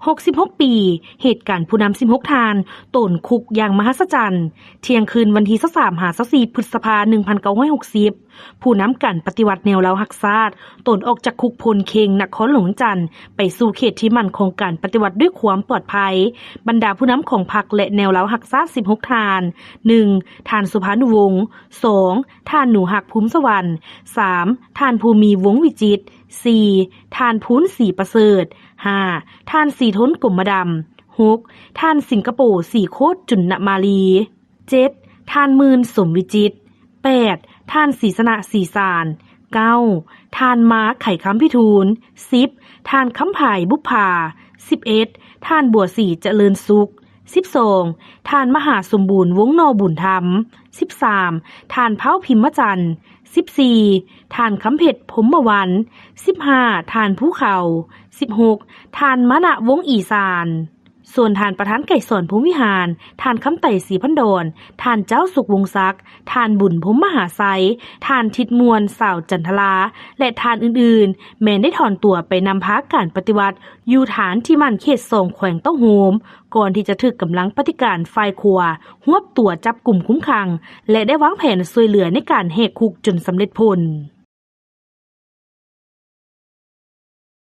66 ปีเหตุการณ์ผู้นำ16ทานตนคุกอย่างมหัศจรรย์เที่ยงคืนวันที่23-24 พฤษภาคม 1960ผู้นำการปฏิวัติแนวเล้าหักชาติตนออกจากคุกพลเค็งนครหลวงจันทร์ไปสู่เขตที่มั่นของการปฏิวัติด้วยความปลอดภัยบรรดาผู้นำของพรรคและแนวเล้าหักชาติ16ทาน 1. ท่านสุภานุวงศ์ 2. ท่านหนูหักภูมิสวรรค์ 3. ท่านภูมิวงศ์วิจิตร 4. ท่านพูนศรีประเสริฐ 5. ท่านศรีทนกลมดำ 6. ท่านสิงคโปร์ศรีโคตรจุนมาลี 7. ท่านมื่นสมวิจิตร 8. ท่านศรีสนะศรีสาร 9. ท่านม้าไข่คำพิทูล 10. ท่านคำภายบุพภา 11. ท่านบัวศรีเจริญสุข 12. ท่านมหาสมบูรณ์วงนอบุญธรรม 13. ท่านเผาพิมพ์จันทร์ 14. ท่านคำเพชรพรหมวรรณ 15. ท่านภูเขา 16. ท่านมณะวงอีสานส่วนท่านประธานไก่สอนภูมิวิหารท่านคำไต่ศรีพันดรท่านเจ้าสุขวงศักดิ์ท่านบุญพรหมมหาไซท่านทิดมวลสาวจันทลาและท่านอื่นๆแม้ได้ถอนตัวไปนำพาการปฏิวัติอยู่ฐานที่มั่นเขต2แขวงเต้าโฮมก่อนที่จะถึกกำลังปฏิการฝ่ายครัวรวบตัวจับกลุ่มคุ้มขังและได้วางแผนช่วยเหลือในการแหกคุกจนสำเร็จผล